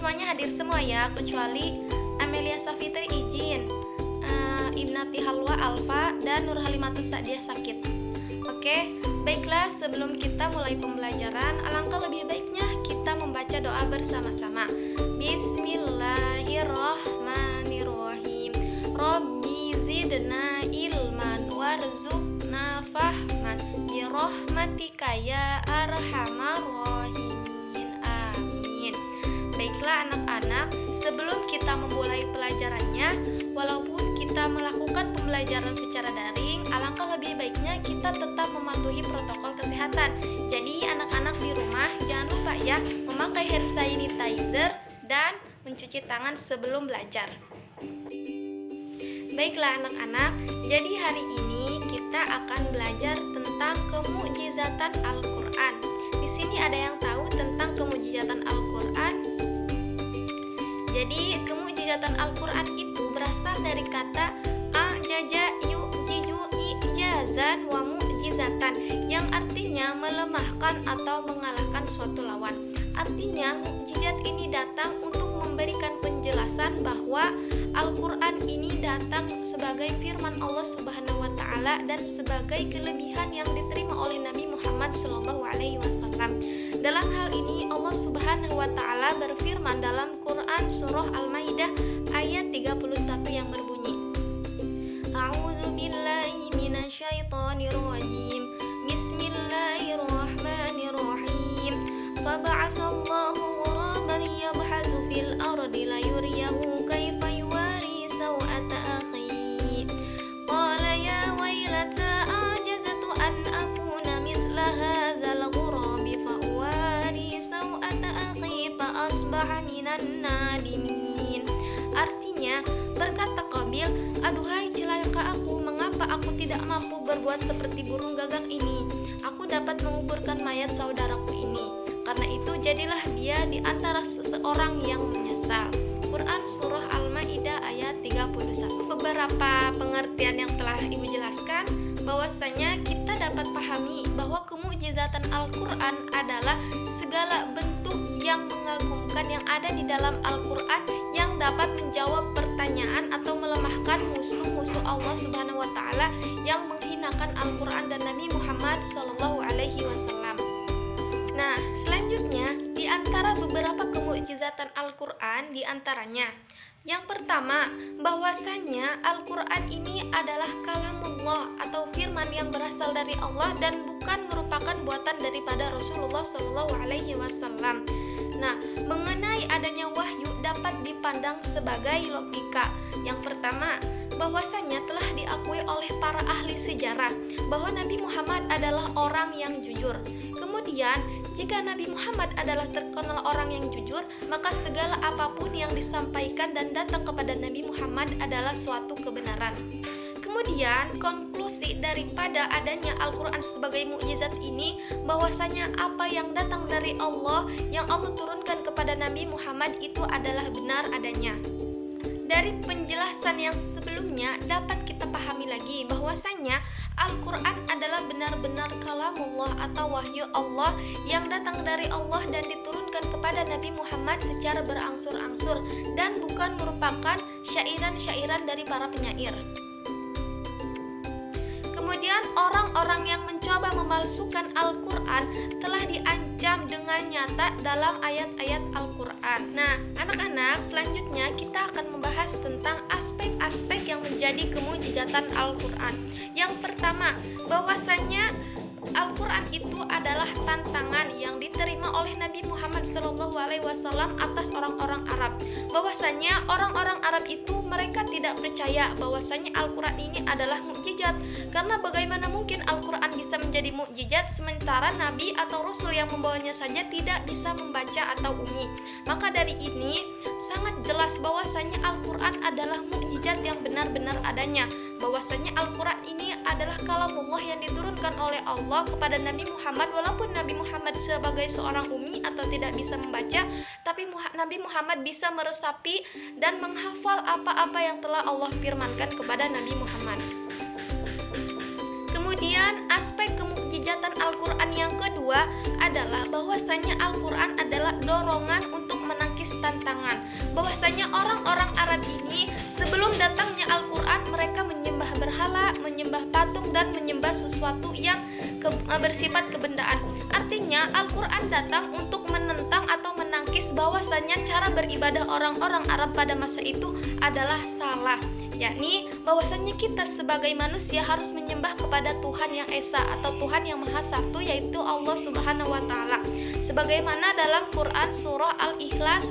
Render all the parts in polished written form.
semuanya hadir semua ya, kecuali Amelia Safitri izin, Ibnati Halwa Alfa, dan Nur Halimatus Sa'diah sakit. Oke, baiklah, sebelum kita mulai pembelajaran, alangkah lebih baiknya kita membaca doa bersama-sama. Bismillahirrahmanirrahim. Rabbi zidna ilman warzuqna fahman birahmatika ya arhamar rahimin. Amin. Baiklah anak-anak, sebelum kita memulai pelajarannya, walaupun kita melakukan pembelajaran secara daring, alangkah lebih baiknya kita tetap mematuhi protokol kesehatan. Jadi anak-anak di rumah jangan lupa ya memakai hand sanitizer dan mencuci tangan sebelum belajar. Baiklah anak-anak, jadi hari ini kita akan belajar tentang kemukjizatan Al-Quran. Di sini ada yang tahu tentang kemukjizatan Al-Quran? Jadi kemukjizatan Al-Quran itu berasal dari kata ajaza yu'jiju ijazan wa mu'jizatan, yang artinya melemahkan atau mengalahkan suatu lawan. Artinya mukjizat ini datang untuk memberikan penjelasan bahwa Al-Quran ini datang sebagai firman Allah Subhanahu wa Ta'ala dan sebagai kelebihan yang diterima oleh Nabi Muhammad SAW. Dalam hal ini Allah Subhanahu wa Ta'ala berfirman dalam Quran surah Al-Maidah ayat 31 yang berbunyi, A'udzu billahi minasyaitonir rajim. Bismillahirrahmanirrahim. Faba'atsallahu ghuraban yabhathu fil ardi layuriyahu kaifa yuwari sawata akhi. Qala ya wailata ajaztu an akuna mithla hadzal ghurabi fa uwari sawata akhi fa asbaha minan nadimin. Artinya, berkata Qabil, aduhai celaka aku, mengapa aku tidak mampu berbuat seperti burung gagak ini? Aku dapat menguburkan mayat saudaraku ini. Karena itu jadilah dia di antara seseorang yang menyesal. Quran surah Al-Maidah ayat 31. Beberapa pengertian yang telah Ibu jelaskan, bahwasanya kita dapat pahami bahwa kemukjizatan Al-Quran adalah segala bentuk yang mengagumkan yang ada di dalam Al-Quran yang dapat menjawab pertanyaan atau melemahkan musuh-musuh Allah Subhanahu wa Ta'ala yang menghinakan Al-Quran dan Nabi Muhammad SAW. Nah, selanjutnya di antara beberapa kemukjizatan Al-Quran di antaranya, yang pertama, bahwasanya Al-Quran ini adalah kalamullah atau firman yang berasal dari Allah dan bukan merupakan buatan daripada Rasulullah SAW. Nah, mengenai adanya wahyu dapat dipandang sebagai logika. Yang pertama, bahwasanya telah diakui oleh para ahli sejarah bahwa Nabi Muhammad adalah orang yang jujur. Kemudian, jika Nabi Muhammad adalah terkenal orang yang jujur, maka segala apapun yang disampaikan dan datang kepada Nabi Muhammad adalah suatu kebenaran. Kemudian, konklusi daripada adanya Al-Quran sebagai mukjizat ini, bahwasanya apa yang datang dari Allah, yang Allah turunkan kepada Nabi Muhammad itu adalah benar adanya. Dari penjelasan yang sebelumnya dapat kita pahami lagi bahwasanya Al-Quran adalah benar-benar kalamullah atau wahyu Allah yang datang dari Allah dan diturunkan kepada Nabi Muhammad secara berangsur-angsur dan bukan merupakan syairan-syairan dari para penyair. Kemudian orang-orang yang mencoba memalsukan Al-Quran telah diancam dengan nyata dalam ayat-ayat Al-Quran. Nah, anak-anak, selanjutnya kita akan membahas tentang aspek-aspek yang menjadi kemukjizatan Al-Quran. Yang pertama, bahwasanya Al-Quran itu adalah tantangan yang diterima oleh Nabi Muhammad SAW atas orang-orang Arab. Bahwasanya orang-orang Arab itu mereka tidak percaya bahwasanya Al-Quran ini adalah mukjizat. Karena bagaimana mungkin Al-Quran bisa menjadi mukjizat sementara Nabi atau Rasul yang membawanya saja tidak bisa membaca atau umi. Maka dari ini sangat jelas bahwasanya Al-Quran adalah mukjizat yang benar-benar adanya. Bahwasanya Al-Quran ini adalah kalamullah yang diturunkan oleh Allah kepada Nabi Muhammad, walaupun Nabi Muhammad sebagai seorang umi atau tidak bisa membaca, tapi Nabi Muhammad bisa meresapi dan menghafal apa-apa yang telah Allah firmankan kepada Nabi Muhammad. Kemudian aspek kemukjizatan Al-Quran yang kedua adalah bahwasanya Al-Quran adalah dorongan untuk menangkis tantangan. Bahwasanya orang-orang Arab ini sebelum datangnya Al-Quran mereka menyembah berhala, menyembah patung, dan menyembah sesuatu yang bersifat kebendaan. Artinya Al-Quran datang untuk menentang atau menangkis bahwasanya cara beribadah orang-orang Arab pada masa itu adalah salah, yakni bahwasanya kita sebagai manusia harus menyembah kepada Tuhan yang Esa atau Tuhan yang Maha Satu, yaitu Allah Subhanahu wa Ta'ala. Sebagaimana dalam Quran surah Al-Ikhlas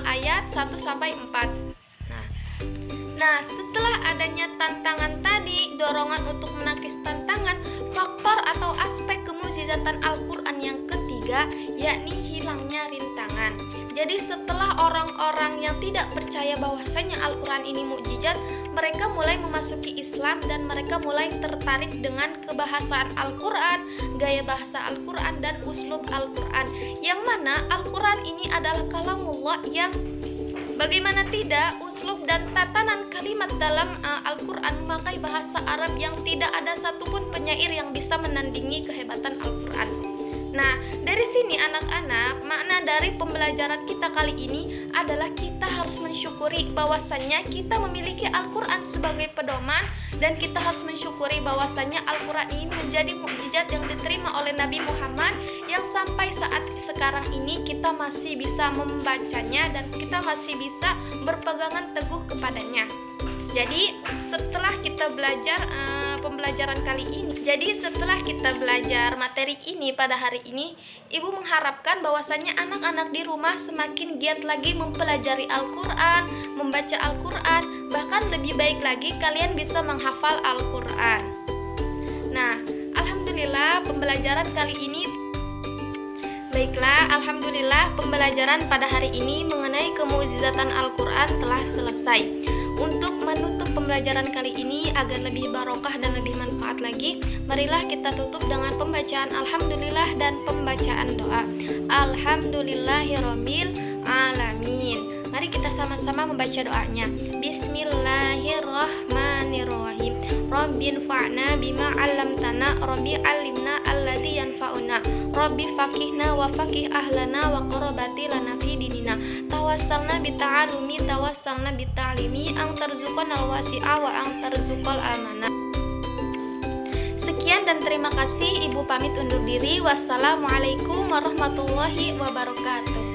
ayat 1 sampai 4. Nah, setelah adanya tantangan tadi, dorongan untuk menangkis tantangan, faktor atau aspek kemukjizatan Al-Quran yang ketiga yakni hilangnya rintangan. Jadi setelah orang-orang yang tidak percaya bahwasanya Al-Quran ini mukjizat, mereka mulai memasuki Islam dan mereka mulai tertarik dengan kebahasaan Al-Quran, gaya bahasa Al-Quran, dan uslub Al-Quran, yang mana Al-Quran ini adalah kalamullah yang bagaimana tidak, uslub dan tatanan kalimat dalam Al-Quran memakai bahasa Arab yang tidak ada satupun penyair yang bisa menandingi kehebatan Al-Quran. Nah, dari sini anak-anak, makna dari pembelajaran kita kali ini adalah kita harus mensyukuri bahwasannya kita memiliki Al-Quran sebagai pedoman, dan kita harus mensyukuri bahwasannya Al-Quran ini menjadi mukjizat yang diterima oleh Nabi Muhammad, yang sampai saat sekarang ini kita masih bisa membacanya dan kita masih bisa berpegangan teguh kepadanya. Jadi setelah kita belajar setelah kita belajar materi ini pada hari ini, Ibu mengharapkan bahwasannya anak-anak di rumah semakin giat lagi mempelajari Al-Quran, membaca Al-Quran, bahkan lebih baik lagi kalian bisa menghafal Al-Quran. Nah, alhamdulillah pembelajaran kali ini alhamdulillah pembelajaran pada hari ini mengenai kemukjizatan Al-Quran telah selesai. Untuk menutup pembelajaran kali ini agar lebih barokah dan lebih manfaat lagi, marilah kita tutup dengan pembacaan Alhamdulillah dan pembacaan doa. Alhamdulillahirabbil alamin. Mari kita sama-sama membaca doanya. Bismillahirrahmanirrahim. Rabbinfa'na bima 'allamtana, Rabbi 'allimna alladzi yanfa'una, Rabbi faqihna wa faqih ahlana wa qarabati lana fi dinina. Tawassalna bita'alumi, tawassalna bita'limi, ang tarzuqanal wasi'a wa ang tarzuqal amanah. Sekian dan terima kasih. Ibu pamit undur diri. Wassalamualaikum warahmatullahi wabarakatuh.